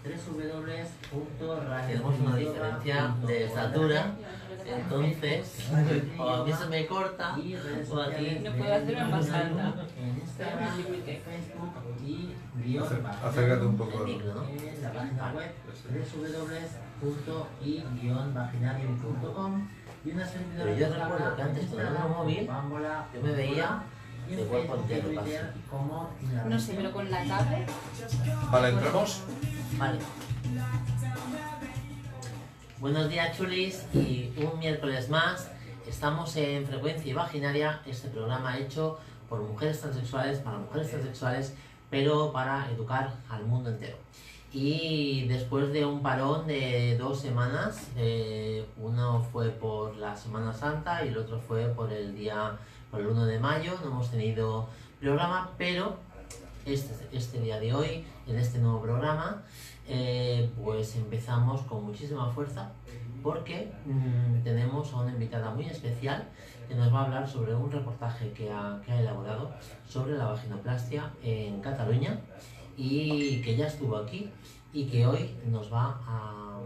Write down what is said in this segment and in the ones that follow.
Tenemos una diferencia de estatura, entonces o a mí se me corta o a ti. No puedo hacerme más alta. Acércate un poco. En la página web www.i-vaginarium.com. Pero yo recuerdo que antes con el móvil yo me veía de cuerpo entero casi. No sé, pero con la tablet. Vale, entramos. Vale. Buenos días, chulis, y un miércoles más estamos en Frecuencia Imaginaria, este programa hecho por mujeres transexuales, para mujeres transexuales, pero para educar al mundo entero. Y después de un parón de 2 semanas, uno fue por la Semana Santa y el otro fue por el 1 de mayo, no hemos tenido programa, pero este día de hoy, en este nuevo programa, pues empezamos con muchísima fuerza porque tenemos a una invitada muy especial que nos va a hablar sobre un reportaje que ha elaborado sobre la vaginoplastia en Cataluña y que ya estuvo aquí y que hoy nos va a,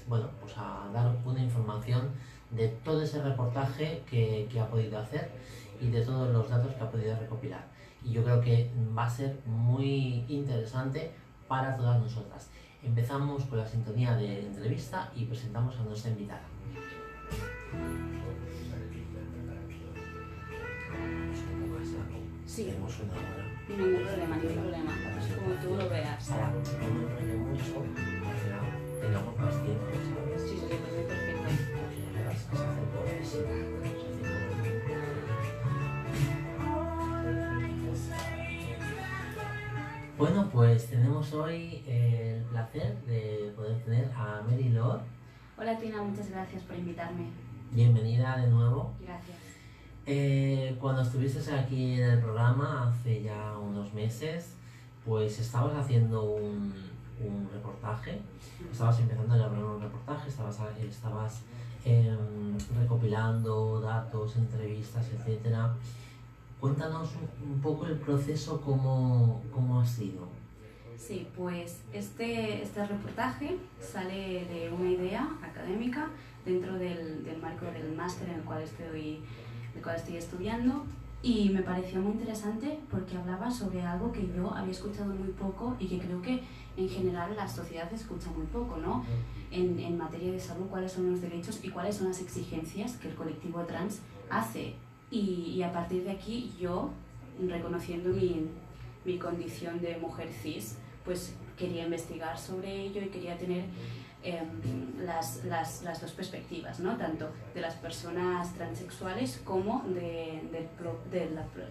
bueno, pues a dar una información de todo ese reportaje que ha podido hacer y de todos los datos que ha podido recopilar. Y yo creo que va a ser muy interesante para todas nosotras. Empezamos con la sintonía de entrevista y presentamos a nuestra invitada. Sí. Tenemos una hora. Ningún problema, ningún problema. Como tú lo veas. Para que no me enrolle mucho, tengamos más tiempo, ¿sabes? Sí, sí, perfecto. Porque las vas a hacer por necesidad. Bueno, pues tenemos hoy el placer de poder tener a Mary Lord. Hola Tina, muchas gracias por invitarme. Bienvenida de nuevo. Gracias. Cuando estuviste aquí en el programa hace ya unos meses, pues estabas haciendo un reportaje, estabas empezando a elaborar un reportaje, estabas recopilando datos, entrevistas, etcétera. Cuéntanos un poco el proceso, cómo ha sido. Sí, pues este reportaje sale de una idea académica dentro del marco del máster en el cual estoy estudiando, y me pareció muy interesante porque hablaba sobre algo que yo había escuchado muy poco y que creo que en general la sociedad escucha muy poco, ¿no? En materia de salud, cuáles son los derechos y cuáles son las exigencias que el colectivo trans hace. Y a partir de aquí yo, reconociendo mi condición de mujer cis, pues quería investigar sobre ello y quería tener las dos perspectivas, ¿no? Tanto de las personas transexuales como de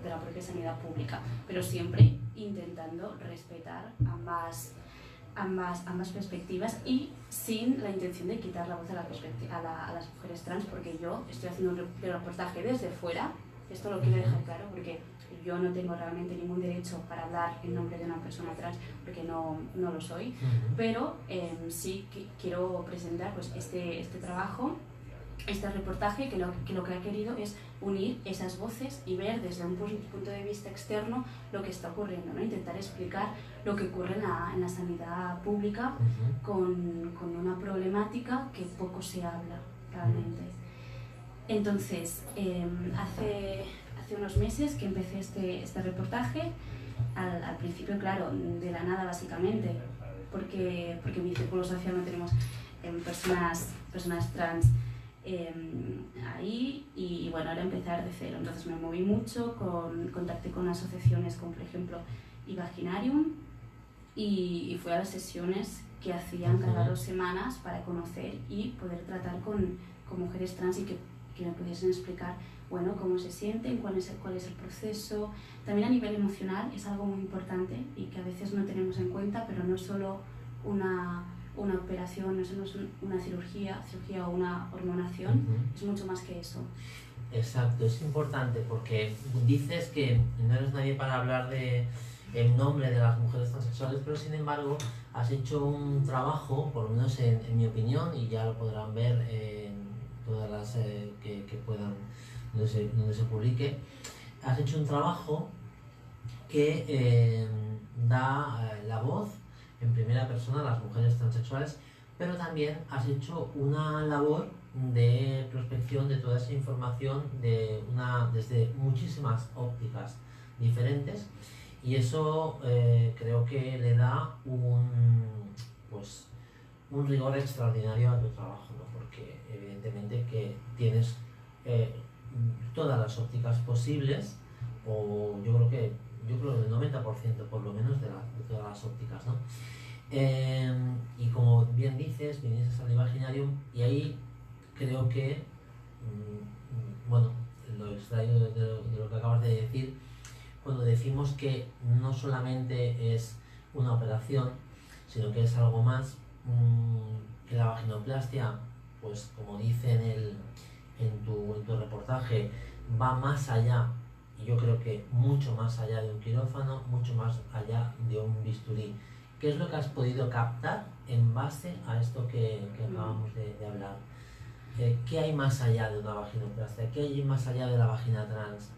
la propia sanidad pública, pero siempre intentando respetar ambas perspectivas y sin la intención de quitar la voz a las mujeres trans, porque yo estoy haciendo un reportaje desde fuera. Esto lo quiero dejar claro porque yo no tengo realmente ningún derecho para hablar en nombre de una persona trans, porque no lo soy, pero sí que quiero presentar pues este trabajo, este reportaje que lo que ha querido es unir esas voces y ver desde un punto de vista externo lo que está ocurriendo, ¿no? Intentar explicar lo que ocurre en la sanidad pública con una problemática que poco se habla realmente. Entonces, hace unos meses que empecé este reportaje, al principio, claro, de la nada básicamente, porque en mi círculo social no tenemos personas trans ahí, y bueno, era empezar de cero. Entonces me moví mucho, contacté con asociaciones como por ejemplo Imaginarium y fui a las sesiones que hacían cada 2 semanas para conocer y poder tratar con mujeres trans y que me pudiesen explicar, bueno, cómo se sienten, cuál es el proceso. También a nivel emocional es algo muy importante y que a veces no tenemos en cuenta, pero no es solo una operación, no es una cirugía o una hormonación, es mucho más que eso. Exacto, es importante porque dices que no eres nadie para hablar en nombre de las mujeres transexuales, pero sin embargo has hecho un trabajo, por lo menos en mi opinión, y ya lo podrán ver en todas las que puedan, donde se publique. Has hecho un trabajo que da la voz en primera persona a las mujeres transexuales, pero también has hecho una labor de prospección de toda esa información desde muchísimas ópticas diferentes, y eso creo que le da un rigor extraordinario a tu trabajo, ¿no? Porque evidentemente que tienes todas las ópticas posibles, o yo creo que el 90% por lo menos de todas las ópticas, ¿no? Y como bien dices, viniste al Imaginarium, y ahí creo que, bueno, lo extraigo de lo que acabas de decir, cuando decimos que no solamente es una operación, sino que es algo más, que la vaginoplastia, pues como dice en tu reportaje, va más allá, y yo creo que mucho más allá de un quirófano, mucho más allá de un bisturí. ¿Qué es lo que has podido captar en base a esto que acabamos de hablar? ¿Qué hay más allá de una vaginoplastia? ¿Qué hay más allá de la vagina trans?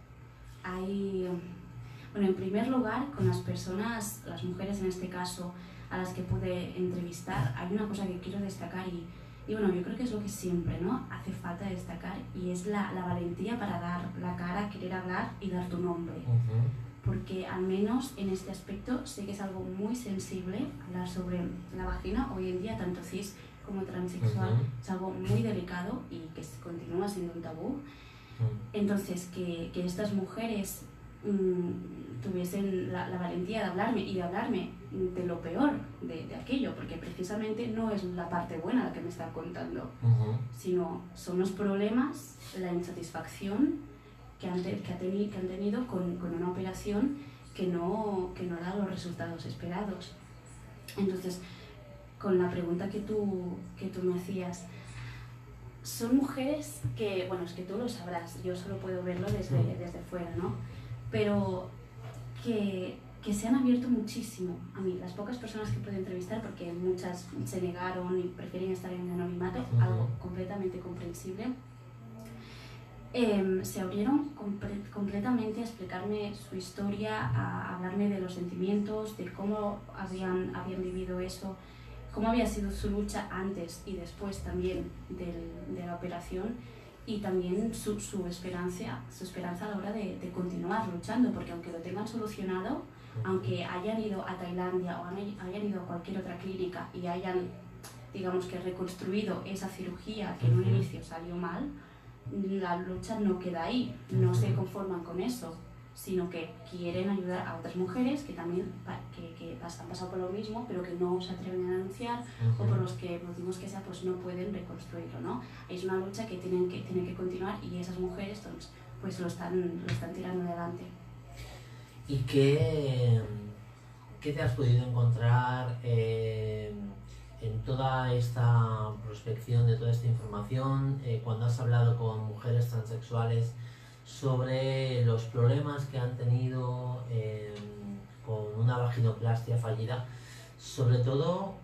Bueno, en primer lugar, con las personas, las mujeres en este caso, a las que pude entrevistar, hay una cosa que quiero destacar y bueno, yo creo que es lo que siempre, ¿no?, hace falta destacar, y es la valentía para dar la cara, querer hablar y dar tu nombre. Porque al menos en este aspecto sé que es algo muy sensible hablar sobre la vagina. Hoy en día, tanto cis como transexual, es algo muy delicado y que continúa siendo un tabú. Entonces, que estas mujeres tuviesen la valentía de hablarme y de hablarme de lo peor de aquello, porque precisamente no es la parte buena la que me está contando, sino son los problemas, la insatisfacción que han tenido con una operación que no da los resultados esperados. Entonces, con la pregunta que tú me hacías, son mujeres que, bueno, es que tú lo sabrás, yo solo puedo verlo desde fuera, ¿no? Pero que se han abierto muchísimo. A mí, las pocas personas que pude entrevistar, porque muchas se negaron y prefieren estar en el anonimato, algo completamente comprensible, se abrieron completamente a explicarme su historia, a hablarme de los sentimientos, de cómo habían vivido eso, cómo había sido su lucha antes y después también de la operación, y también su esperanza a la hora de continuar luchando, porque aunque lo tengan solucionado, aunque hayan ido a Tailandia o hayan ido a cualquier otra clínica y hayan, digamos, que reconstruido esa cirugía que en un inicio salió mal, la lucha no queda ahí, no se conforman con eso, sino que quieren ayudar a otras mujeres que también que han pasado por lo mismo, pero que no se atreven a denunciar, o por los motivos que sea, pues no pueden reconstruirlo, ¿no? Es una lucha que tienen que continuar, y esas mujeres pues lo están tirando adelante. ¿Y qué te has podido encontrar en toda esta prospección de toda esta información, cuando has hablado con mujeres transexuales sobre los problemas que han tenido con una vaginoplastia fallida? Sobre todo,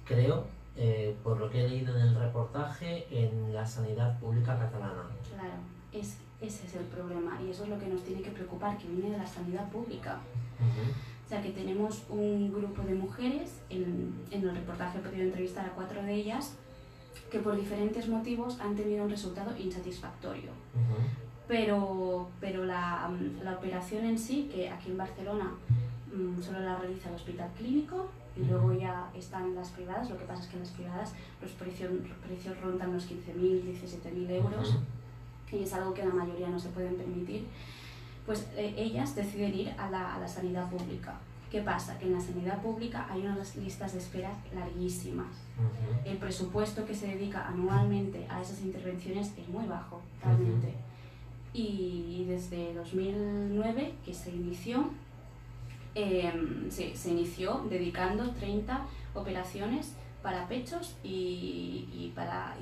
creo, por lo que he leído en el reportaje, en la sanidad pública catalana. Claro, ese es el problema, y eso es lo que nos tiene que preocupar, que viene de la sanidad pública. O sea, que tenemos un grupo de mujeres, en el reportaje he podido entrevistar a 4 de ellas, que por diferentes motivos han tenido un resultado insatisfactorio. Pero la operación en sí, que aquí en Barcelona solo la realiza el Hospital Clínico, y luego ya están las privadas. Lo que pasa es que en las privadas los precios rondan los 15.000, 17.000 euros, y es algo que la mayoría no se pueden permitir. Pues ellas deciden ir a la sanidad pública. ¿Qué pasa? Que en la sanidad pública hay unas listas de espera larguísimas. El presupuesto que se dedica anualmente a esas intervenciones es muy bajo, realmente. Y desde 2009, que se inició, se inició dedicando 30 operaciones para pechos y para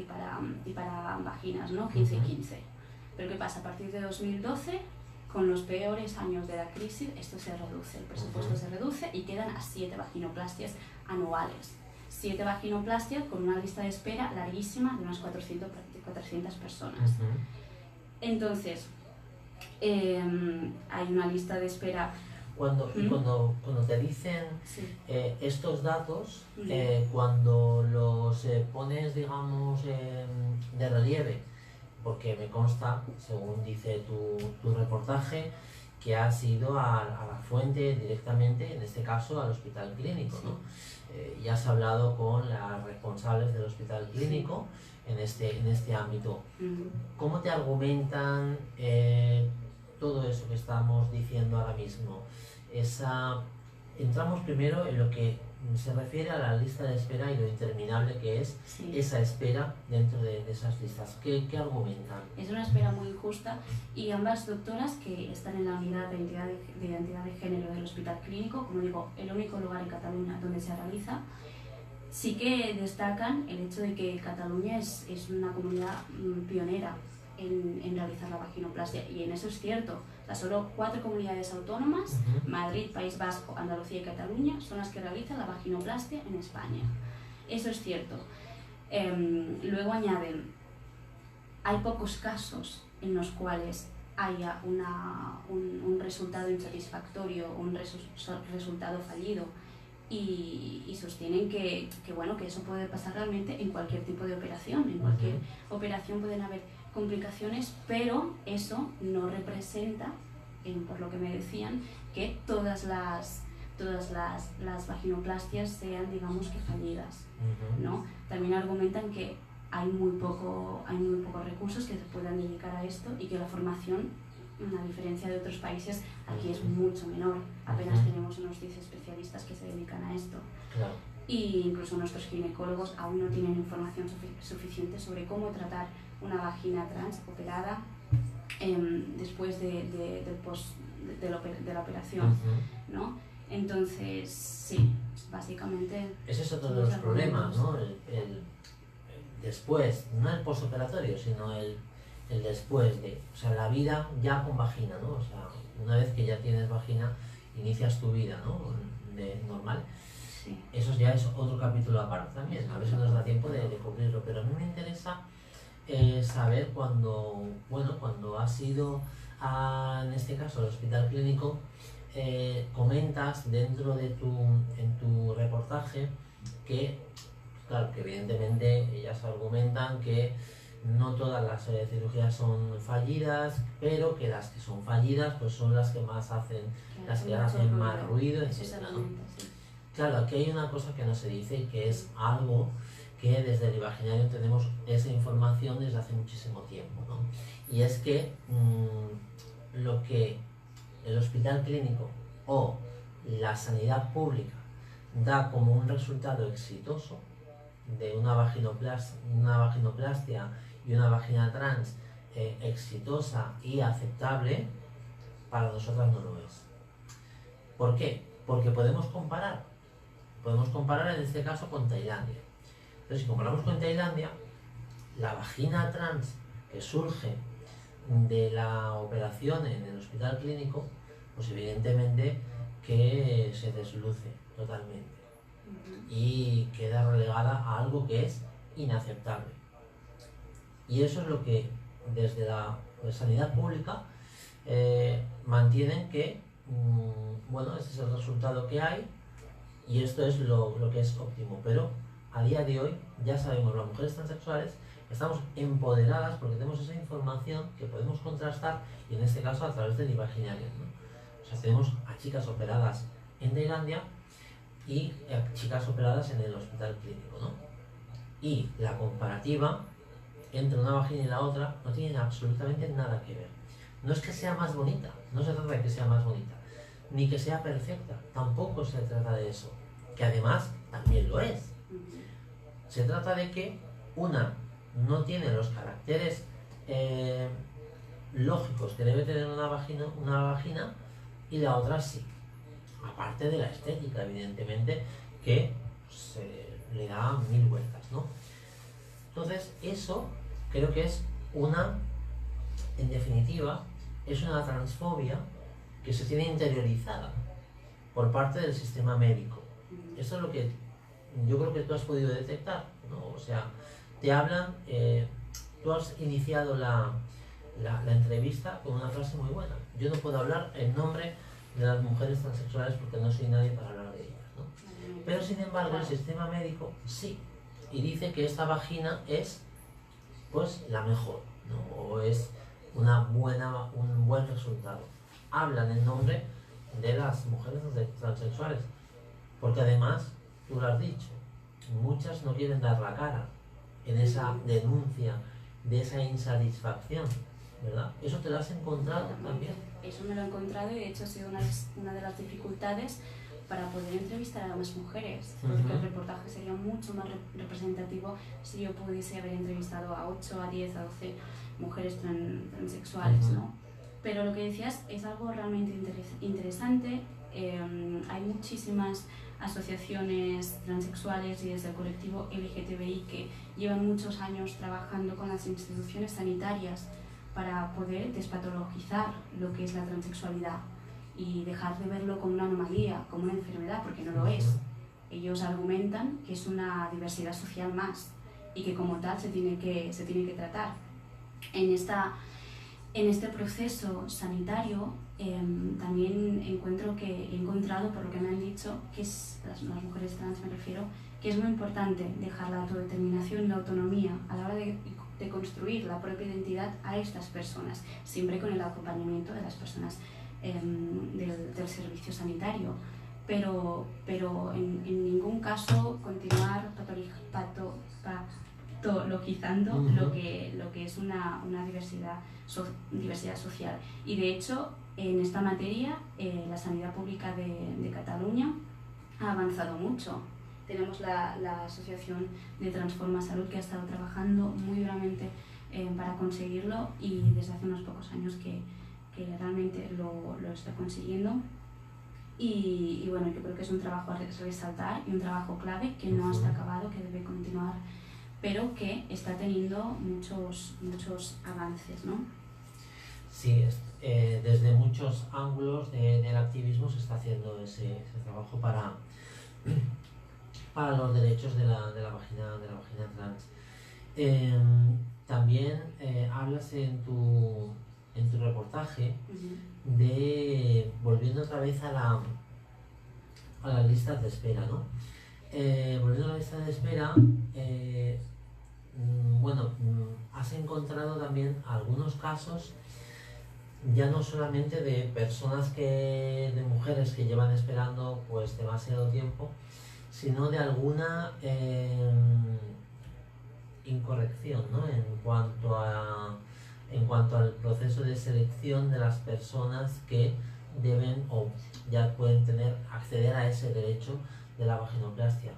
vaginas, ¿no? 15 y 15. Pero ¿qué pasa? A partir de 2012, con los peores años de la crisis, esto se reduce, el presupuesto se reduce, y quedan a 7 vaginoplastias anuales. 7 vaginoplastias con una lista de espera larguísima de unas 400 personas. Entonces, hay una lista de espera Cuando te dicen Sí. estos datos, Ujú. cuando los pones, digamos, de relieve, porque me consta, según dice tu reportaje, que has ido a la fuente directamente, en este caso al hospital clínico, ¿no? Y has hablado con las responsables del hospital clínico en este ámbito. Ujú. ¿Cómo te argumentan todo eso que estamos diciendo ahora mismo? Entramos primero en lo que se refiere a la lista de espera y lo interminable que es Sí. esa espera dentro de esas listas. ¿Qué argumentan? Es una espera muy injusta y ambas doctoras que están en la unidad de identidad de género del hospital clínico, como digo, el único lugar en Cataluña donde se realiza, sí que destacan el hecho de que Cataluña es una comunidad pionera en realizar la vaginoplastia, y en eso es cierto. O sea, solo 4 comunidades autónomas, Madrid, País Vasco, Andalucía y Cataluña, son las que realizan la vaginoplastia en España. Eso es cierto. Luego añaden, hay pocos casos en los cuales haya un resultado insatisfactorio, un resultado fallido, y sostienen que eso puede pasar realmente en cualquier tipo de operación. En cualquier operación pueden haber complicaciones, pero eso no representa, por lo que me decían, que todas las vaginoplastias sean, digamos, que fallidas, ¿no? También argumentan que hay muy pocos recursos que se puedan dedicar a esto y que la formación, a diferencia de otros países, aquí es mucho menor. Apenas tenemos unos 10 especialistas que se dedican a esto. Claro. Y incluso nuestros ginecólogos aún no tienen información suficiente sobre cómo tratar una vagina trans operada después de la operación, ¿no? Entonces, sí, básicamente... Ese es otro de los problemas, ¿no? El después, no el postoperatorio, sino el después de, o sea, la vida ya con vagina, ¿no? O sea, una vez que ya tienes vagina, inicias tu vida, ¿no? Normal. Sí. Eso ya es otro capítulo aparte también, a ver si nos da tiempo de cubrirlo, pero a mí me interesa saber cuando has ido en este caso al hospital clínico, comentas en tu reportaje que, claro, que evidentemente ellas argumentan que no todas las cirugías son fallidas, pero que las que son fallidas pues son las que más hacen, las que hacen más ruido, etc., ¿no? Sí. Claro, aquí hay una cosa que no se dice y que es algo que desde el Imaginario tenemos esa información desde hace muchísimo tiempo, ¿no? Y es que lo que el hospital clínico o la sanidad pública da como un resultado exitoso de una vaginoplastia y una vagina trans exitosa y aceptable, para nosotras no lo es. ¿Por qué? Porque podemos comparar en este caso con Tailandia. Entonces, si comparamos con Tailandia, la vagina trans que surge de la operación en el hospital clínico, pues evidentemente que se desluce totalmente y queda relegada a algo que es inaceptable. Y eso es lo que desde la sanidad pública mantienen que, este es el resultado que hay y esto es lo que es óptimo. Pero a día de hoy ya sabemos, las mujeres transexuales estamos empoderadas porque tenemos esa información que podemos contrastar, y en este caso a través del Imaginario, ¿no? O sea, tenemos a chicas operadas en Tailandia y chicas operadas en el hospital clínico, ¿no? Y la comparativa entre una vagina y la otra no tiene absolutamente nada que ver. No es que sea más bonita, no se trata de que sea más bonita, ni que sea perfecta, tampoco se trata de eso, que además también lo es. Se trata de que una no tiene los caracteres lógicos que debe tener una vagina y la otra sí. Aparte de la estética, evidentemente, que se le da 1000 vueltas, ¿no? Entonces, eso creo que es en definitiva, es una transfobia que se tiene interiorizada por parte del sistema médico. Eso es lo que yo creo que tú has podido detectar, ¿no? O sea, te hablan, tú has iniciado la entrevista con una frase muy buena. Yo no puedo hablar en nombre de las mujeres transexuales porque no soy nadie para hablar de ellas, ¿no? Pero sin embargo el sistema médico sí, y dice que esta vagina es pues la mejor, ¿no? O es un buen resultado. Hablan en nombre de las mujeres transexuales, porque además, tú lo has dicho, muchas no quieren dar la cara en esa denuncia de esa insatisfacción, ¿verdad? ¿Eso te lo has encontrado también? Eso me lo he encontrado y de hecho ha sido una de las dificultades para poder entrevistar a más mujeres, porque el reportaje sería mucho más representativo si yo pudiese haber entrevistado a 8, a 10, a 12 mujeres transexuales, ¿no? Pero lo que decías es algo realmente interesante. Hay muchísimas asociaciones transexuales y desde el colectivo LGTBI que llevan muchos años trabajando con las instituciones sanitarias para poder despatologizar lo que es la transexualidad y dejar de verlo como una anomalía, como una enfermedad, porque no lo es. Ellos argumentan que es una diversidad social más y que como tal se tiene que tratar. En este proceso sanitario también he encontrado, por lo que me han dicho, que es, las mujeres trans me refiero, que es muy importante dejar la autodeterminación y la autonomía a la hora de construir la propia identidad a estas personas, siempre con el acompañamiento de las personas del servicio sanitario, pero en ningún caso continuar patologizando lo que es una diversidad social. Y de hecho, en esta materia, la sanidad pública de Cataluña ha avanzado mucho. Tenemos la Asociación de Transforma Salud que ha estado trabajando muy duramente para conseguirlo y desde hace unos pocos años que realmente lo está consiguiendo. Y bueno, yo creo que es un trabajo a resaltar y un trabajo clave que no está acabado, que debe continuar, pero que está teniendo muchos avances, ¿no? Sí, desde muchos ángulos del activismo se está haciendo ese trabajo para los derechos de la vagina trans. También hablas en tu reportaje de, volviendo otra vez a las listas de espera, ¿no? Volviendo a la lista de espera, has encontrado también algunos casos, ya no solamente de de mujeres que llevan esperando pues demasiado tiempo, sino de alguna incorrección, ¿no? En cuanto al proceso de selección de las personas que deben o ya pueden acceder a ese derecho de la vaginoplastia.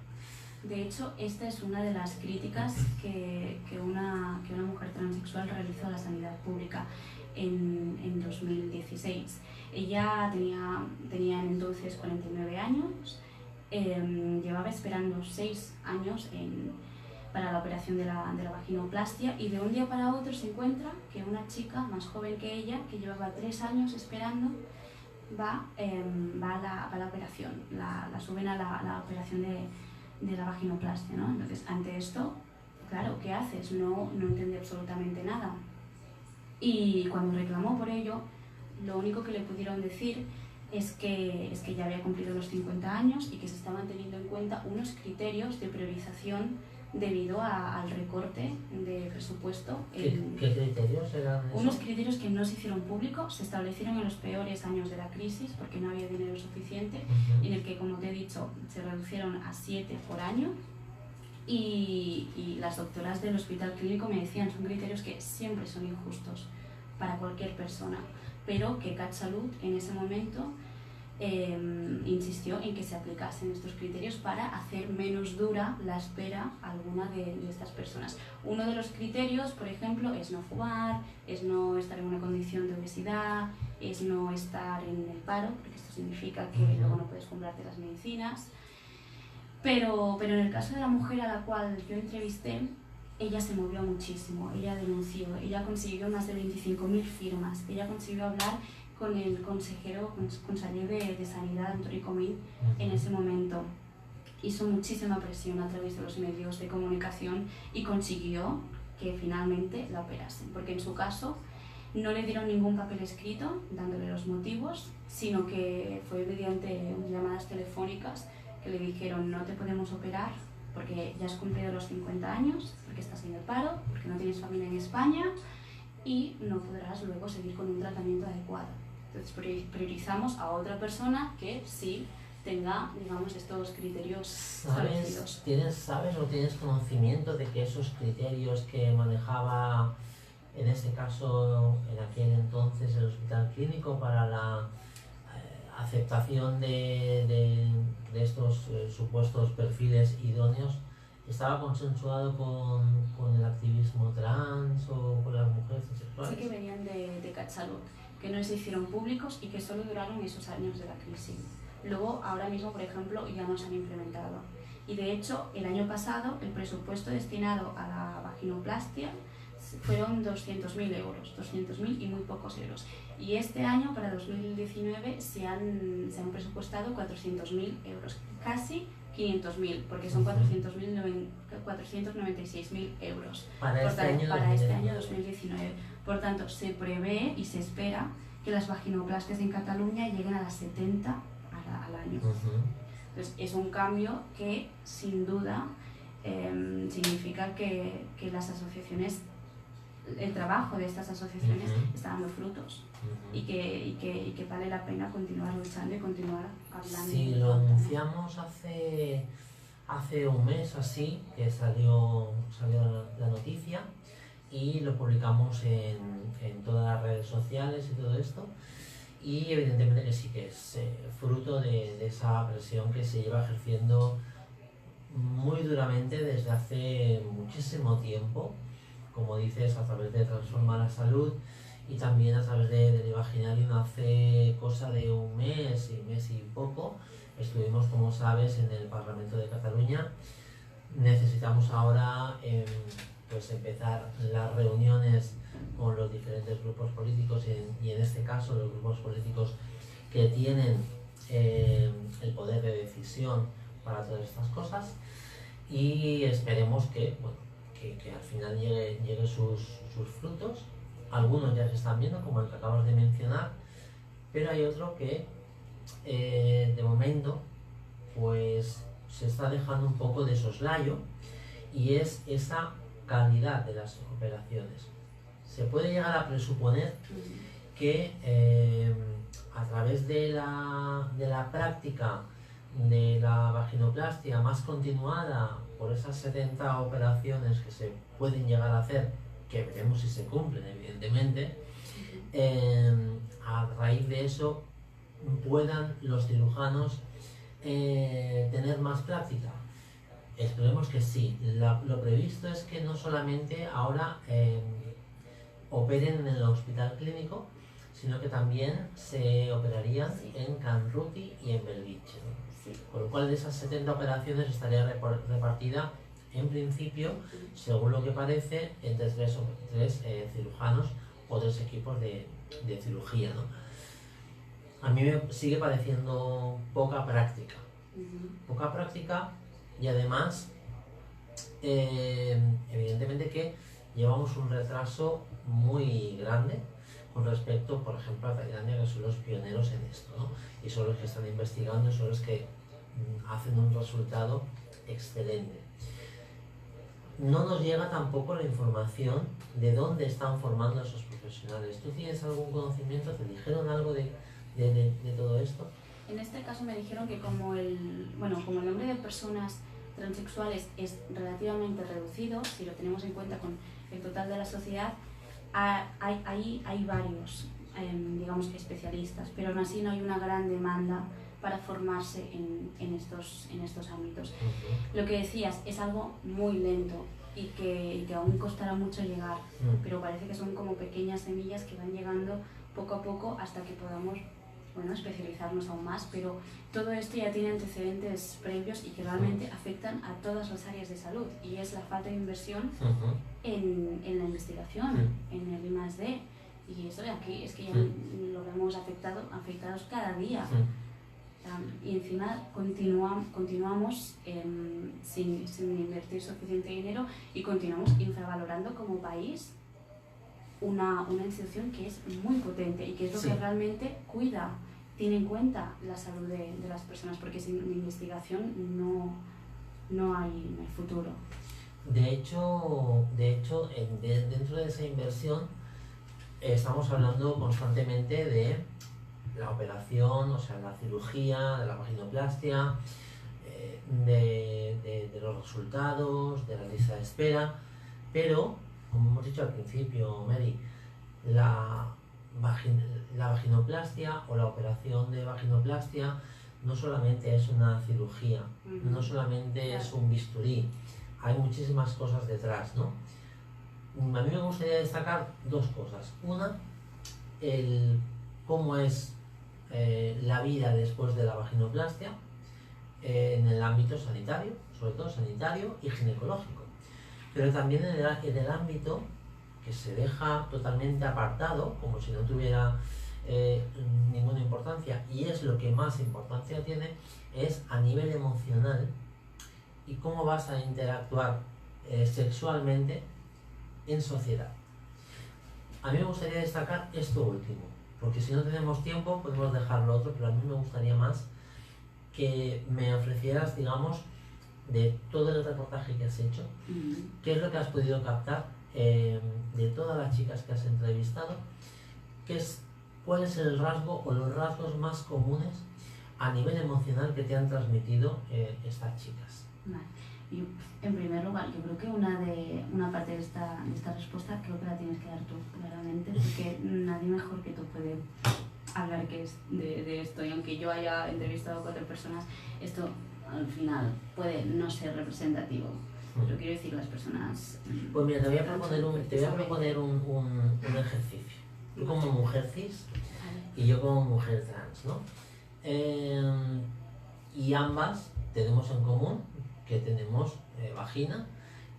De hecho, esta es una de las críticas que una mujer transexual realizó a la sanidad pública en 2016. Ella tenía entonces 49 años, llevaba esperando 6 años para la operación de la vaginoplastia y de un día para otro se encuentra que una chica más joven que ella, que llevaba 3 años esperando, va a la operación, la suben a la operación de la vaginoplastia, ¿no? Entonces, ante esto, claro, ¿qué haces? No entendí absolutamente nada. Y cuando reclamó por ello, lo único que le pudieron decir es que ya había cumplido los 50 años y que se estaban teniendo en cuenta unos criterios de priorización debido al recorte de presupuesto. ¿Qué criterios eran esos? Unos criterios que no se hicieron públicos, se establecieron en los peores años de la crisis porque no había dinero suficiente, en el que, como te he dicho, se reducieron a 7 por año. Y las doctoras del hospital clínico me decían, son criterios que siempre son injustos para cualquier persona, pero que CatSalut en ese momento insistió en que se aplicasen estos criterios para hacer menos dura la espera a alguna de estas personas. Uno de los criterios, por ejemplo, es no fumar, es no estar en una condición de obesidad, es no estar en el paro, porque esto significa que luego no puedes comprarte las medicinas. Pero en el caso de la mujer a la cual yo entrevisté, ella se movió muchísimo, ella denunció, ella consiguió más de 25.000 firmas, ella consiguió hablar con el conseller de Sanidad, Antoni Comín, en ese momento. Hizo muchísima presión a través de los medios de comunicación y consiguió que finalmente la operasen, porque en su caso No le dieron ningún papel escrito dándole los motivos, sino que fue mediante llamadas telefónicas que le dijeron no te podemos operar porque ya has cumplido los 50 años, porque estás en el paro, porque no tienes familia en España y no podrás luego seguir con un tratamiento adecuado. Entonces priorizamos a otra persona que sí tenga, digamos, estos criterios establecidos. ¿Sabes o tienes conocimiento de que esos criterios que manejaba, en este caso, en aquel entonces, el Hospital Clínico para la aceptación de estos supuestos perfiles idóneos, estaba consensuado con el activismo trans o con las mujeres transexuales? Sí que venían de CatSalut, que no se hicieron públicos y que solo duraron esos años de la crisis. Luego, ahora mismo, por ejemplo, ya no se han implementado. Y de hecho, el año pasado, el presupuesto destinado a la vaginoplastia fueron 200.000 euros, 200.000 y muy pocos euros. Y este año, para 2019, se han presupuestado 400.000 euros, casi 500.000, porque son 496.000 euros para este año 2019. Por tanto, se prevé y se espera que las vaginoplastias en Cataluña lleguen a las 70 al año. Entonces, es un cambio que, sin duda, significa que las asociaciones, el trabajo de estas asociaciones está dando frutos y que vale la pena continuar luchando y continuar hablando. Sí, lo anunciamos hace un mes así, que salió la noticia, y lo publicamos en todas las redes sociales y todo esto, y evidentemente que sí que es fruto de esa presión que se lleva ejerciendo muy duramente desde hace muchísimo tiempo, como dices, a través de Transforma la Salud y también a través de Imaginarium. Hace cosa de un mes y poco estuvimos, como sabes, en el Parlamento de Cataluña. Necesitamos ahora pues empezar las reuniones con los diferentes grupos políticos y en este caso los grupos políticos que tienen el poder de decisión para todas estas cosas, y esperemos que al final llegue sus frutos. Algunos ya se están viendo, como el que acabas de mencionar, pero hay otro que de momento pues se está dejando un poco de soslayo, y es esa calidad de las operaciones. Se puede llegar a presuponer que a través de la práctica de la vaginoplastia más continuada, por esas 70 operaciones que se pueden llegar a hacer, que veremos si se cumplen evidentemente, a raíz de eso puedan los cirujanos tener más práctica. Esperemos que sí. Lo previsto es que no solamente ahora operen en el Hospital Clínico, sino que también se operarían en Can Ruti y en Bellvitge, ¿no? Con lo cual, de esas 70 operaciones estaría repartida, en principio, según lo que parece, entre tres cirujanos o 3 equipos de cirugía, ¿no? A mí me sigue pareciendo poca práctica. Poca práctica, y además, evidentemente que llevamos un retraso muy grande con respecto, por ejemplo, a Tailandia, que son los pioneros en esto, ¿no? Y son los que están investigando y son los que hacen un resultado excelente. No nos llega tampoco la información de dónde están formando a esos profesionales. ¿Tú tienes algún conocimiento? ¿Te dijeron algo de todo esto? En este caso me dijeron que como el número de personas transexuales es relativamente reducido, si lo tenemos en cuenta con el total de la sociedad, hay varios digamos, especialistas, pero aún así no hay una gran demanda para formarse en estos ámbitos. Lo que decías, es algo muy lento y que aún costará mucho llegar, pero parece que son como pequeñas semillas que van llegando poco a poco hasta que podamos especializarnos aún más, pero todo esto ya tiene antecedentes previos y que realmente afectan a todas las áreas de salud, y es la falta de inversión en la investigación, en el I+D, y eso de aquí es que ya lo vemos afectados cada día. Y encima continuamos sin invertir suficiente dinero y continuamos infravalorando como país una institución que es muy potente y que es lo que realmente cuida, tiene en cuenta la salud de las personas, porque sin investigación no hay futuro. De hecho dentro de esa inversión estamos hablando constantemente de la operación, o sea, la cirugía, de la vaginoplastia, de los resultados, de la lista de espera, pero, como hemos dicho al principio, Mary, la vaginoplastia o la operación de vaginoplastia no solamente es una cirugía, no solamente es un bisturí, hay muchísimas cosas detrás, ¿no? A mí me gustaría destacar dos cosas. Una, cómo es la vida después de la vaginoplastia en el ámbito sanitario, sobre todo sanitario y ginecológico, pero también en el ámbito que se deja totalmente apartado, como si no tuviera ninguna importancia, y es lo que más importancia tiene, es a nivel emocional y cómo vas a interactuar sexualmente en sociedad. A mí me gustaría destacar esto último, porque si no tenemos tiempo podemos dejar lo otro, pero a mí me gustaría más que me ofrecieras, digamos, de todo el reportaje que has hecho, qué es lo que has podido captar de todas las chicas que has entrevistado, cuál es el rasgo o los rasgos más comunes a nivel emocional que te han transmitido estas chicas. Vale. Y, en primer lugar, yo creo que una parte de esta respuesta creo que la tienes que dar tú, claramente, porque nadie mejor que tú puede hablar de esto, y aunque yo haya entrevistado a 4 personas, esto al final puede no ser representativo. Pero quiero decir, las personas... Pues mira, te voy a proponer un ejercicio. Tú como mujer cis y yo como mujer trans, ¿no? Y ambas tenemos en común que tenemos vagina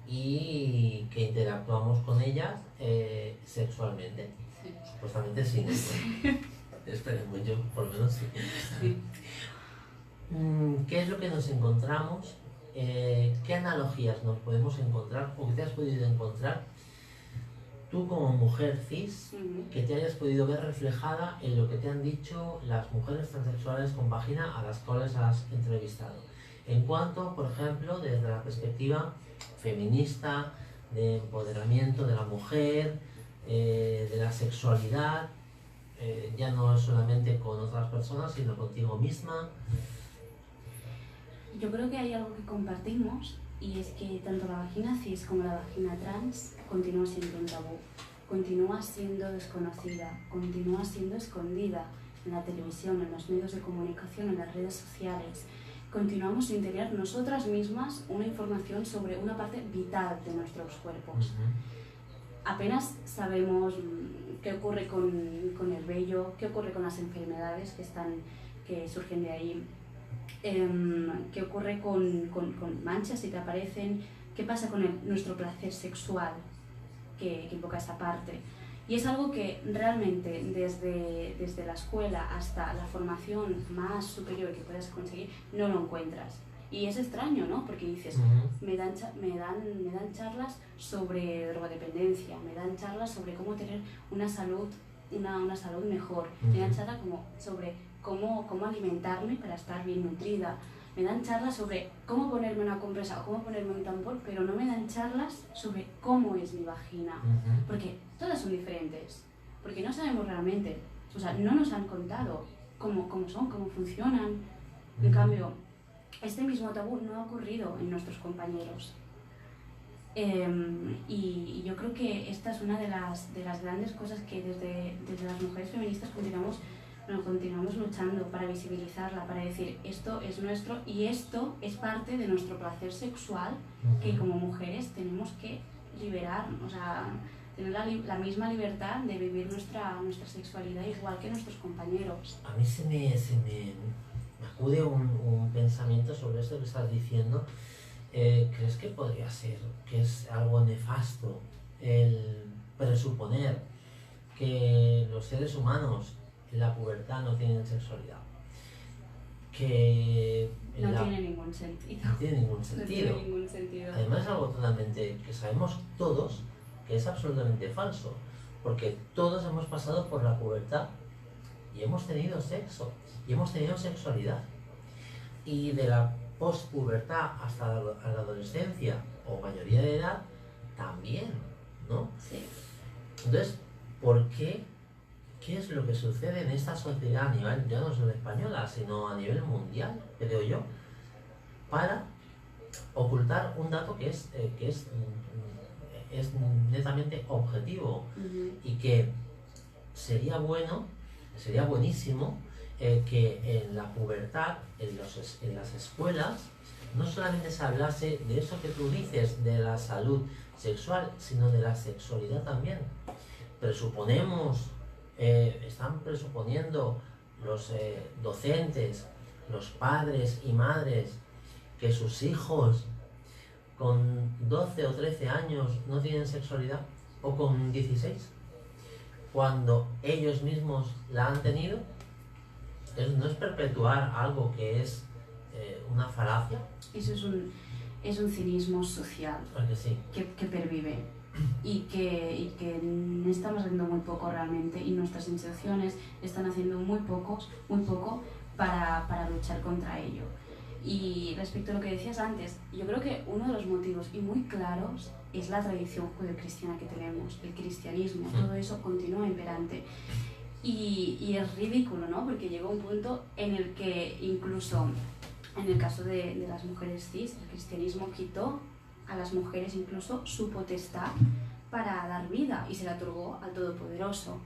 y que interactuamos con ellas sexualmente. Sí. Supuestamente sí. Esperemos, yo por lo menos sí. Sí. ¿Qué es lo que nos encontramos? ¿Qué analogías nos podemos encontrar o que te has podido encontrar tú como mujer cis, que te hayas podido ver reflejada en lo que te han dicho las mujeres transexuales con vagina a las cuales has entrevistado? En cuanto, por ejemplo, desde la perspectiva feminista, de empoderamiento de la mujer, de la sexualidad, ya no solamente con otras personas, sino contigo misma. Yo creo que hay algo que compartimos, y es que tanto la vagina cis como la vagina trans continúa siendo un tabú, continúa siendo desconocida, continúa siendo escondida en la televisión, en los medios de comunicación, en las redes sociales. Continuamos sin tener nosotras mismas una información sobre una parte vital de nuestros cuerpos. Apenas sabemos qué ocurre con el vello, qué ocurre con las enfermedades que surgen de ahí, qué ocurre con manchas si te aparecen, qué pasa con nuestro placer sexual que invoca esa parte. Y es algo que realmente desde la escuela hasta la formación más superior que puedas conseguir no lo encuentras. Y es extraño, ¿no? Porque dices, me dan charlas sobre drogodependencia, me dan charlas sobre cómo tener una salud mejor, me dan charlas sobre cómo alimentarme para estar bien nutrida, me dan charlas sobre cómo ponerme una compresa o cómo ponerme un tampón, pero no me dan charlas sobre cómo es mi vagina, porque todas son diferentes, porque no sabemos realmente, o sea, no nos han contado cómo son, cómo funcionan. En cambio, este mismo tabú no ha ocurrido en nuestros compañeros. Y yo creo que esta es una de las grandes cosas que desde las mujeres feministas continuamos luchando para visibilizarla, para decir esto es nuestro y esto es parte de nuestro placer sexual que como mujeres tenemos que liberar, o sea, tener la misma libertad de vivir nuestra sexualidad igual que nuestros compañeros. A mí se me acude un pensamiento sobre esto que estás diciendo. ¿Crees que podría ser que es algo nefasto el presuponer que los seres humanos en la pubertad no tienen sexualidad? Que no tiene ningún sentido. No tiene ningún sentido. No tiene ningún sentido. Además es algo totalmente que sabemos todos que es absolutamente falso, porque todos hemos pasado por la pubertad y hemos tenido sexo y hemos tenido sexualidad. Y de la pospubertad hasta la adolescencia o mayoría de edad también, ¿no? Sí. Entonces, ¿por qué? ¿Qué es lo que sucede en esta sociedad a nivel, ya no solo española, sino a nivel mundial, creo yo, para ocultar un dato que es netamente objetivo y que sería bueno, sería buenísimo que en la pubertad, en las escuelas, no solamente se hablase de eso que tú dices, de la salud sexual, sino de la sexualidad también. Están presuponiendo los docentes, los padres y madres, que sus hijos con 12 o 13 años no tienen sexualidad, o con 16, cuando ellos mismos la han tenido. No es perpetuar algo que es una falacia. Eso es un cinismo social Porque sí. que pervive y que estamos haciendo muy poco realmente, y nuestras instituciones están haciendo muy poco para luchar contra ello. Y respecto a lo que decías antes, yo creo que uno de los motivos, y muy claros, es la tradición judeocristiana que tenemos, el cristianismo, todo eso continúa imperante. Y es ridículo, ¿no? Porque llegó un punto en el que incluso en el caso de las mujeres cis, el cristianismo quitó a las mujeres incluso su potestad para dar vida y se la otorgó al Todopoderoso,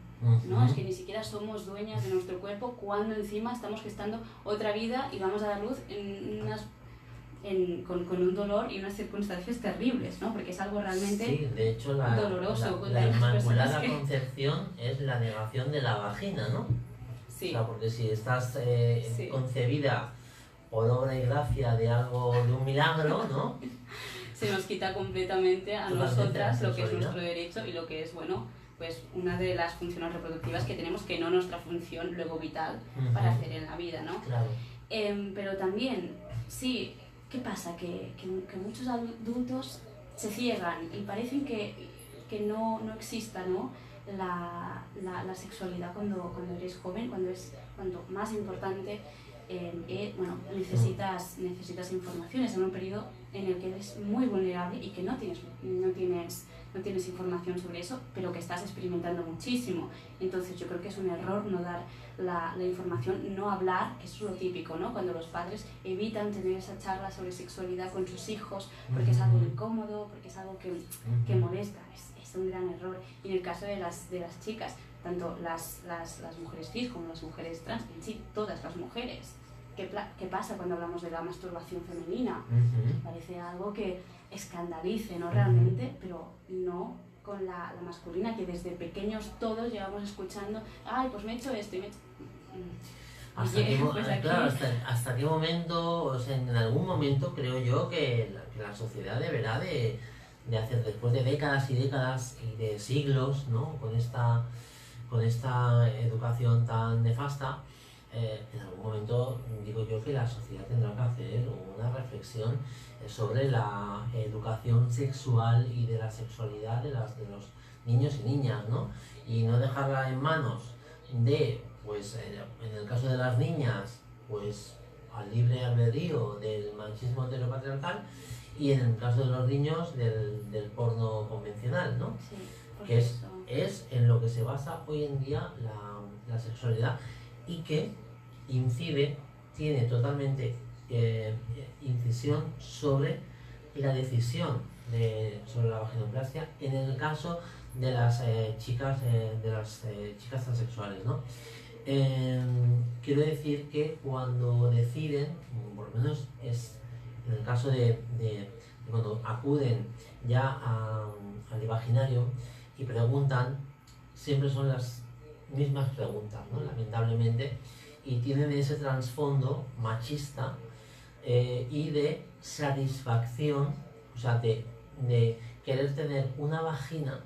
¿no? Es que ni siquiera somos dueñas de nuestro cuerpo cuando encima estamos gestando otra vida y vamos a dar luz con un dolor y unas circunstancias terribles, ¿no? Porque es algo realmente sí, de hecho, doloroso. La Inmaculada Concepción es la negación de la vagina, ¿no? Sí. O sea, porque si estás Sí. concebida por obra y gracia de un milagro, ¿no? Se nos quita completamente a Totalmente nosotras la lo que es sexualidad. nuestro derecho y lo que es, bueno, pues una de las funciones reproductivas que tenemos, que no nuestra función luego vital para hacer en la vida, ¿no? Claro. Pero también, sí, ¿qué pasa? Que muchos adultos se ciegan y parecen que no exista, ¿no? La sexualidad cuando eres joven, cuando más importante. Bueno, necesitas informaciones en un periodo en el que eres muy vulnerable y que no tienes información sobre eso, pero que estás experimentando muchísimo. Entonces yo creo que es un error no dar la información, no hablar, que es lo típico, ¿no? Cuando los padres evitan tener esa charla sobre sexualidad con sus hijos porque es algo incómodo, porque es algo que molesta. Es un gran error. Y en el caso de las chicas, tanto las mujeres cis como las mujeres trans, en sí, todas las mujeres. ¿Qué pasa cuando hablamos de la masturbación femenina? Parece algo que escandalice, ¿no? Realmente, pero no con la masculina, que desde pequeños todos llevamos escuchando, ay, pues me he hecho esto y me he hecho... ¿Hasta qué momento, o sea, en algún momento creo yo que la sociedad deberá de hacer, después de décadas y décadas y de siglos, ¿no? Con esta educación tan nefasta, en algún momento digo yo que la sociedad tendrá que hacer una reflexión sobre la educación sexual y de la sexualidad de los niños y niñas, ¿no? Y no dejarla en manos de, pues en el caso de las niñas, pues al libre albedrío del machismo heteropatriarcal, y en el caso de los niños del porno convencional, ¿no? Sí, que es en lo que se basa hoy en día la sexualidad, y que tiene totalmente incisión sobre la decisión sobre la vaginoplastia en el caso de las chicas transexuales, ¿no? Quiero decir que cuando deciden, por lo menos es en el caso de cuando acuden ya al imaginario y preguntan, siempre son las mismas preguntas, ¿no? Lamentablemente, y tienen ese trasfondo machista y de satisfacción, o sea, de querer tener una vagina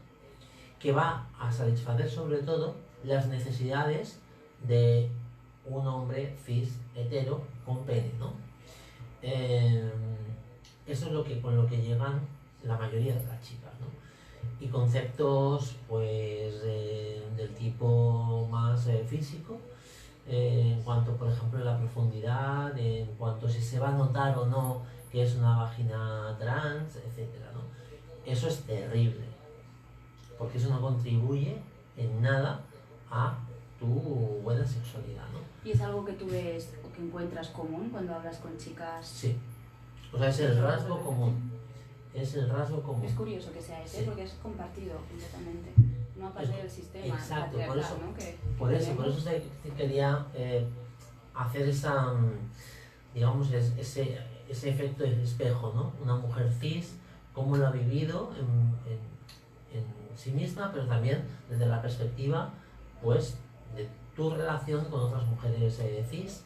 que va a satisfacer sobre todo las necesidades de un hombre cis hetero con pene, ¿no? Eso es con lo que llegan la mayoría de las chicas, ¿no? y conceptos pues del tipo más físico, en cuanto por ejemplo la profundidad, en cuanto si se va a notar o no que es una vagina trans, etcétera, ¿no? Eso es terrible, porque eso no contribuye en nada a tu buena sexualidad, ¿no? ¿Y es algo que tú ves o que encuentras común cuando hablas con chicas? Sí, o sea, es el rasgo común. Es el rasgo común. Es curioso que sea ese, Sí. porque es compartido completamente. No ha pasado del sistema Exacto, por patriarcal, eso, ¿no? Que por eso tenemos. se quería hacer esa, digamos, ese efecto de espejo, ¿no? Una mujer cis, cómo lo ha vivido en sí misma, pero también desde la perspectiva, pues, de tu relación con otras mujeres cis,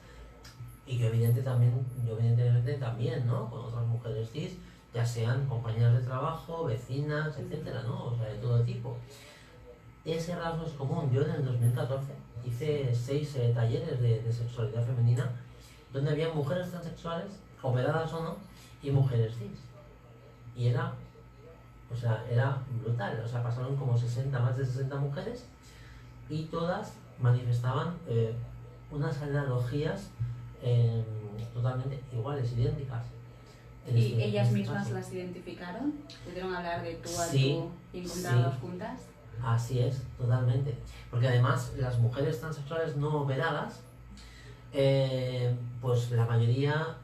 y yo evidentemente también, ¿no? Con otras mujeres cis, ya sean compañeras de trabajo, vecinas, etcétera, ¿no? O sea, de todo tipo. Ese rasgo es común. Yo en el 2014 hice 6 talleres de sexualidad femenina donde había mujeres transexuales, operadas o no, y mujeres cis. Y era brutal. O sea, pasaron como más de 60 mujeres y todas manifestaban unas analogías totalmente iguales, idénticas. ¿Y ellas este mismas caso. las identificaron? ¿Pudieron hablar de tú a Sí, tú y encontrarlas sí. juntas? Así es, totalmente. Porque además las mujeres transexuales no operadas, pues la mayoría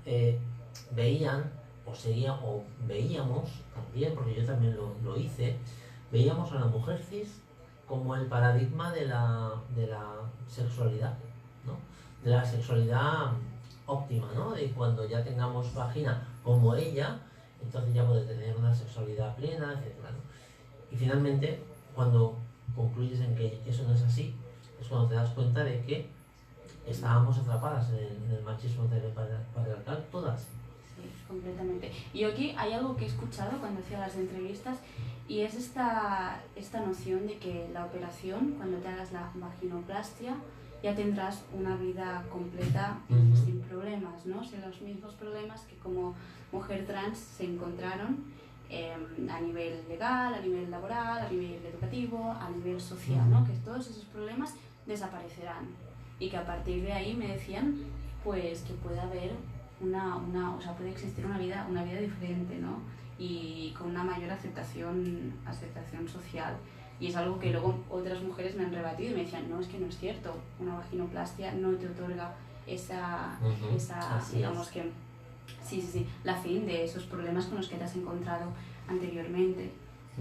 veían, o veíamos también, porque yo también lo hice, veíamos a la mujer cis como el paradigma de la sexualidad, ¿no? De la sexualidad óptima, ¿no? De cuando ya tengamos vagina como ella, entonces ya puede tener una sexualidad plena, etcétera, ¿no? Y finalmente, cuando concluyes en que eso no es así, es cuando te das cuenta de que estábamos atrapadas en el machismo patriarcal, todas. Sí, completamente. Y aquí hay algo que he escuchado cuando hacía las entrevistas y es esta noción de que la operación, cuando te hagas la vaginoplastia, ya tendrás una vida completa sin problemas, ¿no? Sin los mismos problemas que como mujer trans se encontraron a nivel legal, a nivel laboral, a nivel educativo, a nivel social, ¿no? Que todos esos problemas desaparecerán y que a partir de ahí me decían pues que puede haber o sea, puede existir una vida diferente, ¿no? Y con una mayor aceptación social. Y es algo que luego otras mujeres me han rebatido y me decían, no, es que no es cierto, una vaginoplastia no te otorga esa digamos es. que, sí, la fin de esos problemas con los que te has encontrado anteriormente.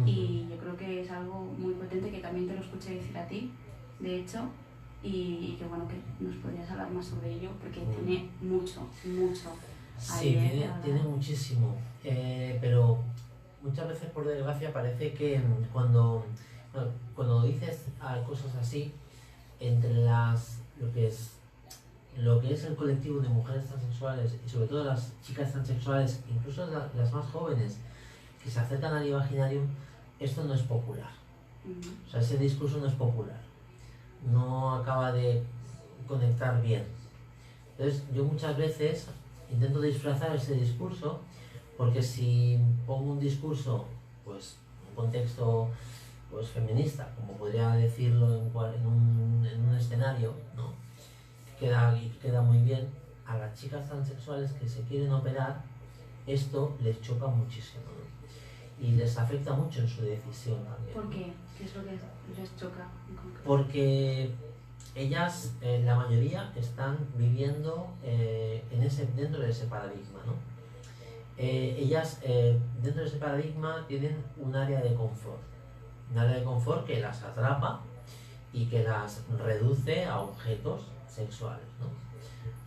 Y yo creo que es algo muy potente que también te lo escuché decir a ti, de hecho, y que bueno, que nos podrías hablar más sobre ello, porque tiene mucho. Sí, tiene muchísimo, pero muchas veces por desgracia parece que cuando dices cosas así, entre lo que es el colectivo de mujeres transexuales y sobre todo las chicas transexuales, incluso las más jóvenes que se acercan al Imaginarium, esto no es popular. O sea, ese discurso no es popular, no acaba de conectar bien. Entonces yo muchas veces intento disfrazar ese discurso, porque si pongo un discurso, pues un contexto pues feminista, como podría decirlo en un escenario, ¿no? Queda muy bien. A las chicas transexuales que se quieren operar, esto les choca muchísimo, ¿no? Y les afecta mucho en su decisión también. ¿Por qué? ¿Qué es lo que les choca en concreto? Porque ellas, la mayoría, están viviendo dentro de ese paradigma, ¿no? Ellas, dentro de ese paradigma, tienen un área de confort que las atrapa y que las reduce a objetos sexuales, ¿no?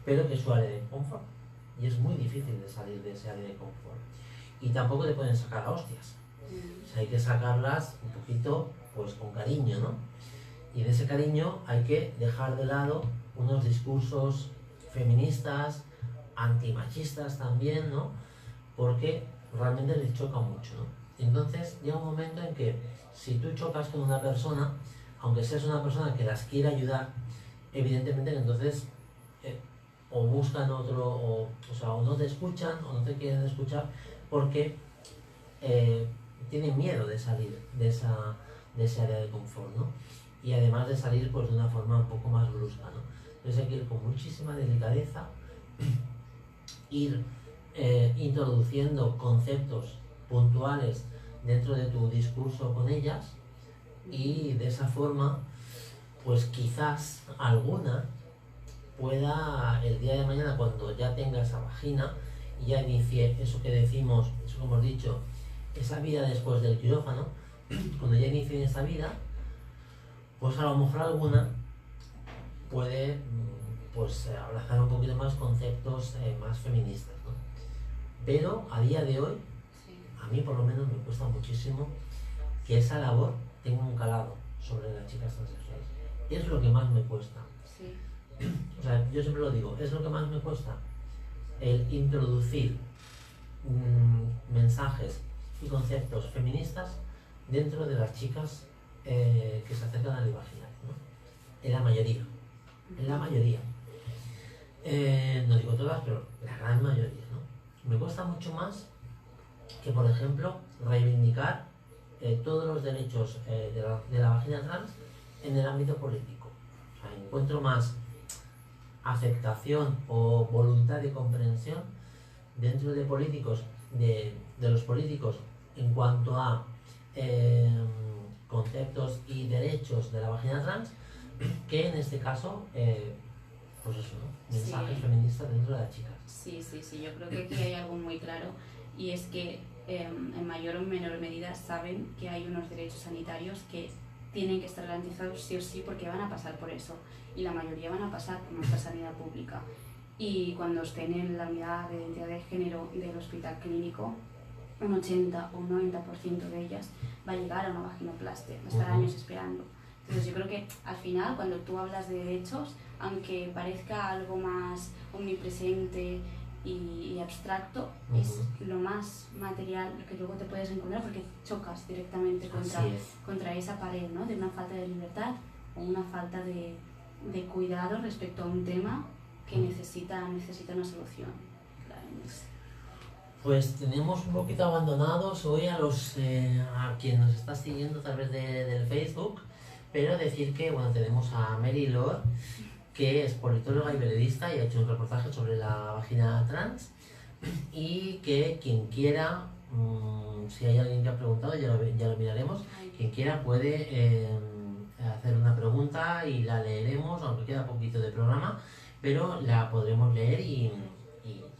Pero que es su área de confort, y es muy difícil de salir de ese área de confort, y tampoco te pueden sacar a hostias. O sea, hay que sacarlas un poquito pues con cariño, ¿no? Y en ese cariño hay que dejar de lado unos discursos feministas, antimachistas también, ¿no? Porque realmente les choca mucho, ¿no? Entonces llega un momento en que si tú chocas con una persona, aunque seas una persona que las quiere ayudar, evidentemente que entonces o buscan otro, o no te escuchan o no te quieren escuchar porque tienen miedo de salir de ese área de confort, ¿no? Y además de salir pues de una forma un poco más brusca, ¿no? Entonces hay que ir con muchísima delicadeza, ir introduciendo conceptos puntuales dentro de tu discurso con ellas, y de esa forma pues quizás alguna pueda el día de mañana, cuando ya tenga esa vagina y ya inicie eso que decimos, eso que hemos dicho, esa vida después del quirófano, cuando ya inicie esa vida, pues a lo mejor alguna puede pues abrazar un poquito más conceptos más feministas, ¿no? Pero a día de hoy, a mí por lo menos me cuesta muchísimo que esa labor tenga un calado sobre las chicas transexuales. Es lo que más me cuesta. Sí. O sea, yo siempre lo digo, es lo que más me cuesta, el introducir mensajes y conceptos feministas dentro de las chicas que se acercan al imaginario, ¿no? En la mayoría. En la mayoría. No digo todas, pero la gran mayoría, ¿no? Me cuesta mucho más que, por ejemplo, reivindicar todos los derechos de la vagina trans en el ámbito político. O sea, encuentro más aceptación o voluntad de comprensión dentro de políticos, de los políticos, en cuanto a conceptos y derechos de la vagina trans, que en este caso, pues eso, ¿no? Mensajes feministas dentro de las chicas. Sí, yo creo que aquí hay algo muy claro, y es que en mayor o menor medida saben que hay unos derechos sanitarios que tienen que estar garantizados sí o sí, porque van a pasar por eso, y la mayoría van a pasar por nuestra sanidad pública. Y cuando estén en la unidad de identidad de género del hospital clínico, un 80 o un 90% de ellas va a llegar a una vaginoplastia, va a estar años esperando. Entonces yo creo que al final, cuando tú hablas de derechos, aunque parezca algo más omnipresente y abstracto, es lo más material que luego te puedes encontrar, porque chocas directamente contra esa pared, ¿no? De una falta de libertad o una falta de cuidado respecto a un tema que necesita una solución. Pues tenemos un poquito abandonados hoy a quien nos está siguiendo a través del Facebook, pero decir que bueno, tenemos a Mary Lord, que es politóloga y periodista y ha hecho un reportaje sobre la vagina trans, y que quien quiera, si hay alguien que ha preguntado, ya lo miraremos, quien quiera puede hacer una pregunta y la leeremos, aunque queda poquito de programa, pero la podremos leer y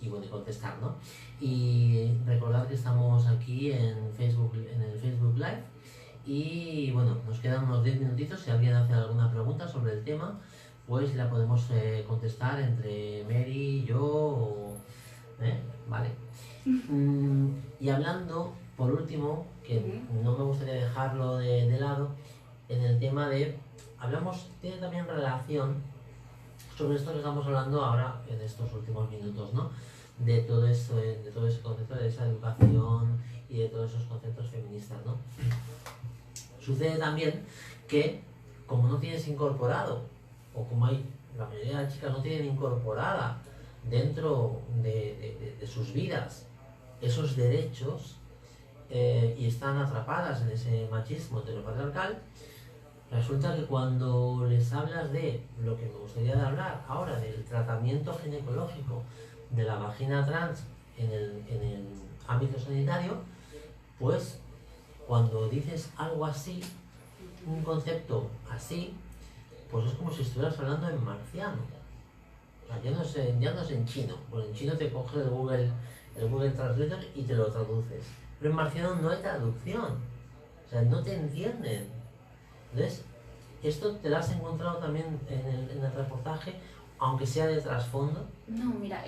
bueno, contestar, ¿no? Y recordad que estamos aquí en Facebook, en el Facebook Live, y bueno, nos quedan unos 10 minutitos. Si alguien hace alguna pregunta sobre el tema, pues la podemos contestar entre Mary y yo, vale. Y hablando, por último, que no me gustaría dejarlo de lado, en el tema tiene también relación sobre esto que estamos hablando ahora en estos últimos minutos, ¿no? De todo ese concepto, de esa educación y de todos esos conceptos feministas, ¿no? Sucede también que, como no tienes incorporado, o como la mayoría de las chicas no tienen incorporada dentro de sus vidas esos derechos, y están atrapadas en ese machismo heteropatriarcal, resulta que cuando les hablas de lo que me gustaría hablar ahora, del tratamiento ginecológico de la vagina trans en el ámbito sanitario, pues cuando dices algo así, un concepto así, pues es como si estuvieras hablando en marciano. O sea, ya no es en chino, pues en chino te coge el Google Translator y te lo traduces. Pero en marciano no hay traducción, o sea, no te entienden. Entonces, esto te lo has encontrado también en el reportaje, aunque sea de trasfondo. No, mira,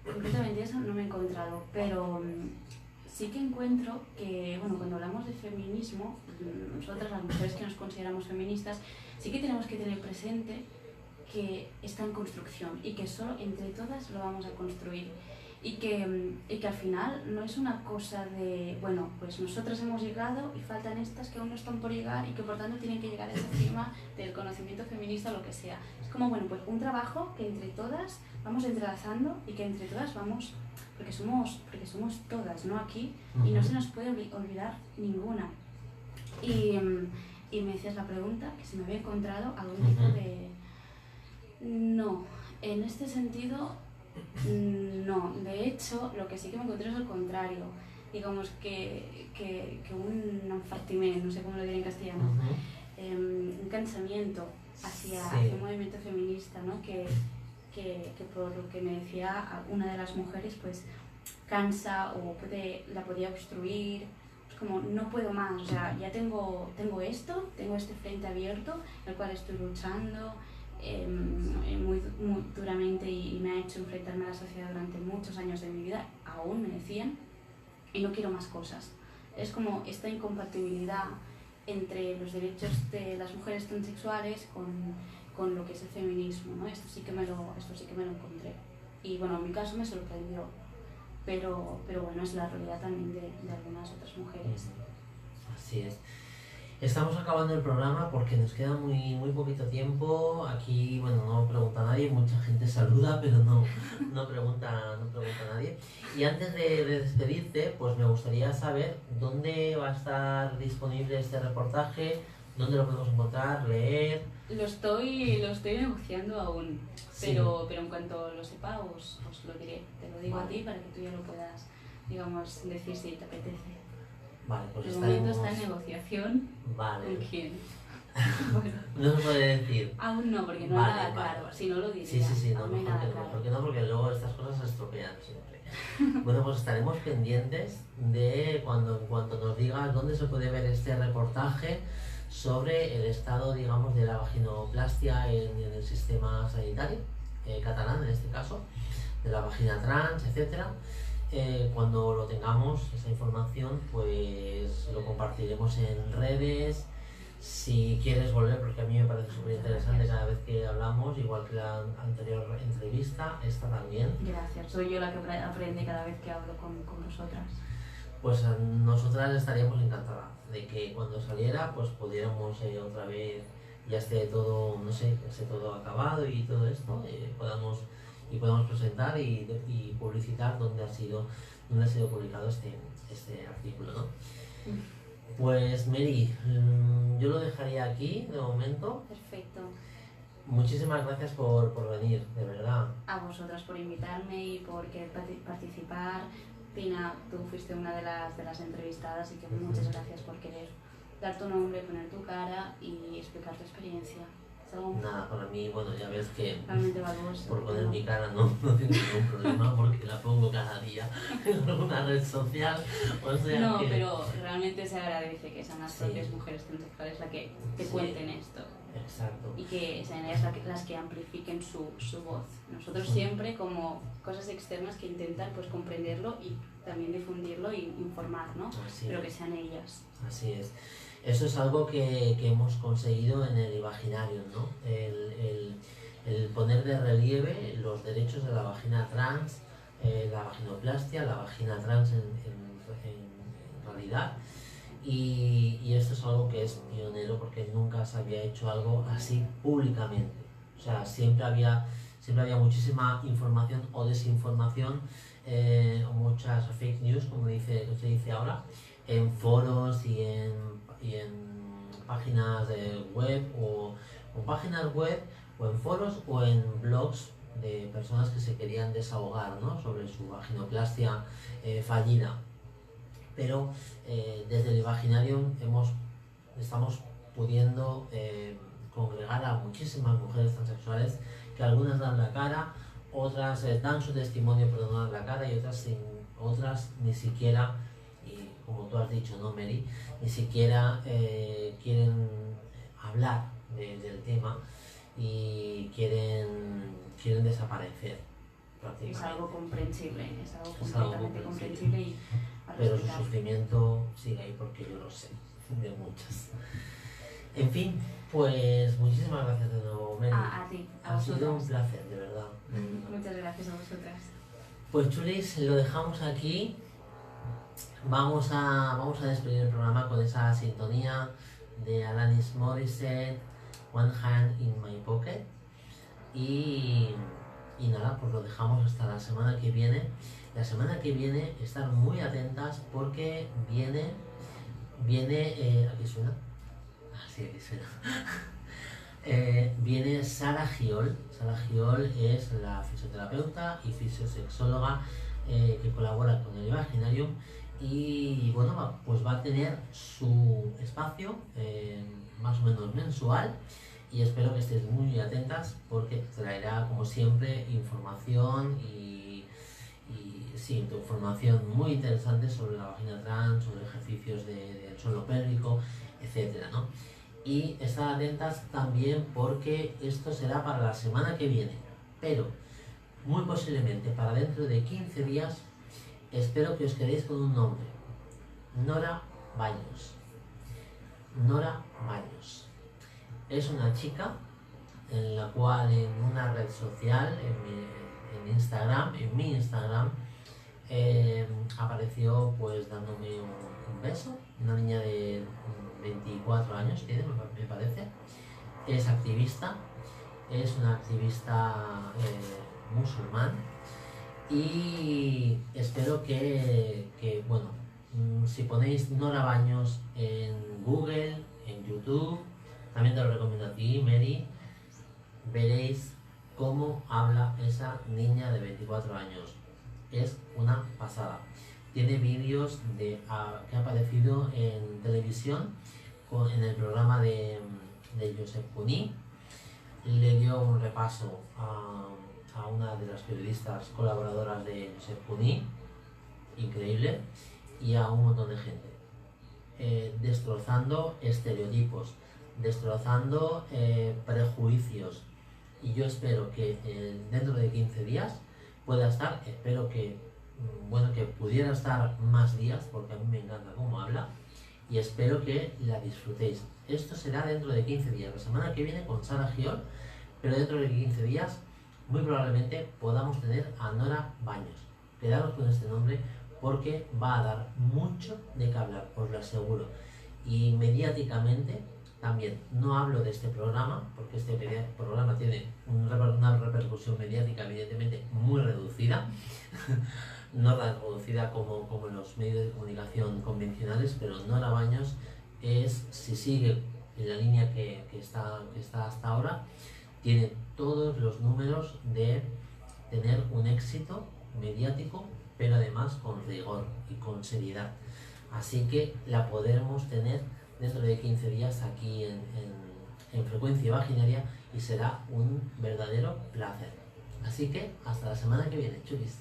completamente eso no me he encontrado, pero sí que encuentro que, bueno, cuando hablamos de feminismo, nosotras las mujeres que nos consideramos feministas, sí que tenemos que tener presente que está en construcción y que solo entre todas lo vamos a construir. y que al final no es una cosa de, bueno, pues nosotras hemos llegado y faltan estas que aún no están por llegar y que por tanto tienen que llegar a esa cima del conocimiento feminista o lo que sea. Es como, bueno, pues un trabajo que entre todas vamos entrelazando y que entre todas vamos, porque somos todas, ¿no? Aquí, y no se nos puede olvidar ninguna. Y me decías la pregunta, que si me había encontrado algún tipo de... No, en este sentido... No, de hecho, lo que sí que me encontré es al contrario. Digamos que un enfartiment, no sé cómo lo diré en castellano, un cansamiento hacia un movimiento feminista, ¿no? Que por lo que me decía una de las mujeres, pues cansa o la podía obstruir. Es como, no puedo más, o sea, ya tengo esto, tengo este frente abierto, el cual estoy luchando muy duramente y me ha hecho enfrentarme a la sociedad durante muchos años de mi vida, aún me decían, y no quiero más cosas. Es como esta incompatibilidad entre los derechos de las mujeres transexuales con lo que es el feminismo, ¿no? Esto sí que me lo encontré. Y bueno, en mi caso me sorprendió, pero bueno, es la realidad también de algunas otras mujeres. Así es. Estamos acabando el programa porque nos queda muy poquito tiempo. Aquí, bueno, no pregunta a nadie, mucha gente saluda, pero no pregunta a nadie. Y antes de despedirte, pues me gustaría saber dónde va a estar disponible este reportaje, dónde lo podemos encontrar, leer. Lo estoy negociando aún, sí. pero en cuanto lo sepa os lo diré. Te lo digo a ti para que tú ya lo puedas, digamos, decir si te apetece. Vale, pues de momento está en negociación. Vale. ¿Con quién? Bueno. No se puede decir. Aún no, porque no hay nada claro. Si no lo diría. Sí, no, no hay nada claro. Porque luego estas cosas se estropean siempre. Bueno, pues estaremos pendientes de en cuanto nos digas dónde se puede ver este reportaje sobre el estado, digamos, de la vaginoplastia en el sistema sanitario catalán, en este caso, de la vagina trans, etcétera. Cuando lo tengamos, esa información, pues lo compartiremos en redes. Si quieres volver, porque a mí me parece súper interesante cada vez que hablamos, igual que la anterior entrevista, esta también. Gracias, soy yo la que aprende cada vez que hablo con vosotras. Pues nosotras estaríamos encantadas de que cuando saliera, pues pudiéramos otra vez, ya esté todo, no sé, ya esté todo acabado y todo esto, podamos presentar y publicitar dónde ha sido publicado este artículo, ¿no? Pues Mary, yo lo dejaría aquí de momento. Perfecto. Muchísimas gracias por venir, de verdad. A vosotras por invitarme y por querer participar. Pina, tú fuiste una de las entrevistadas y que muchas gracias por querer dar tu nombre, poner tu cara y explicar tu experiencia. Nada, para mí, bueno, ya ves que valioso, por poner mi cara no tengo ningún problema porque la pongo cada día en alguna red social. O sea no, pero realmente se agradece que sean las propias mujeres transexuales las que te cuenten esto. Exacto. Y que sean ellas las que amplifiquen su voz. Nosotros siempre como cosas externas que intentan pues comprenderlo y también difundirlo e informar, ¿no? Pero que sean ellas. Así es. Eso es algo que hemos conseguido en el Vaginario, ¿no? El poner de relieve los derechos de la vagina trans, la vaginoplastia, la vagina trans en realidad. Y esto es algo que es pionero porque nunca se había hecho algo así públicamente. O sea, siempre había muchísima información o desinformación, o muchas fake news, como se dice ahora, en foros y en páginas web o páginas web o en foros o en blogs de personas que se querían desahogar, ¿no?, sobre su vaginoplastia fallida. Pero desde el Vaginarium estamos pudiendo congregar a muchísimas mujeres transexuales que algunas dan la cara, otras dan su testimonio pero no dan la cara y otras ni siquiera, y como tú has dicho, ¿no, Mary? Ni siquiera quieren hablar del tema y quieren desaparecer prácticamente. Es algo comprensible, es algo completamente comprensible y pero su sufrimiento sigue ahí porque yo lo sé, de muchas. En fin, pues muchísimas gracias de nuevo, Mary. A ti, a ha vosotros. sido un placer, de verdad. Muchas gracias a vosotras. Pues chulis, lo dejamos aquí. Vamos a despedir el programa con esa sintonía de Alanis Morissette, One Hand in My Pocket. Y nada, pues lo dejamos hasta la semana que viene. La semana que viene, estar muy atentas porque viene, ¿aquí suena? Ah, sí, aquí suena. Viene Sara Giol. Sara Giol es la fisioterapeuta y fisiosexóloga que colabora con el Imaginarium y bueno, pues va a tener su espacio más o menos mensual y espero que estéis muy atentas porque traerá como siempre información y sí, información muy interesante sobre la vagina trans, sobre ejercicios del suelo pélvico, etcétera, ¿no? Y estar atentas también porque esto será para la semana que viene, pero muy posiblemente para dentro de 15 días espero que os quedéis con un nombre: Nora Baños. Nora Baños es una chica en la cual en una red social, en mi Instagram, apareció pues dándome un beso, una niña de 24 años tiene, me parece. Es activista, es una activista musulmán y espero que bueno, si ponéis Nora Baños en Google, en YouTube, también te lo recomiendo a ti, Mary, veréis cómo habla esa niña de 24 años. Es una pasada. Tiene vídeos que ha aparecido en televisión en el programa de Josep Cuní. Le dio un repaso a una de las periodistas colaboradoras de Josep Cuní, increíble, y a un montón de gente, destrozando estereotipos, destrozando prejuicios. Y yo espero que dentro de 15 días pueda estar, espero que pudiera estar más días, porque a mí me encanta cómo habla, y espero que la disfrutéis. Esto será dentro de 15 días, la semana que viene con Sara Giol, pero dentro de 15 días muy probablemente podamos tener a Nora Baños. Quedaros con este nombre porque va a dar mucho de qué hablar, os lo aseguro. Y mediáticamente también, no hablo de este programa, porque este programa tiene una repercusión mediática evidentemente muy reducida, no tan reducida como en los medios de comunicación convencionales, pero Nora Baños es, si sigue en la línea que está hasta ahora, tiene todos los números de tener un éxito mediático, pero además con rigor y con seriedad. Así que la podremos tener dentro de 15 días aquí en Frecuencia Vaginaria y será un verdadero placer. Así que hasta la semana que viene, chulis.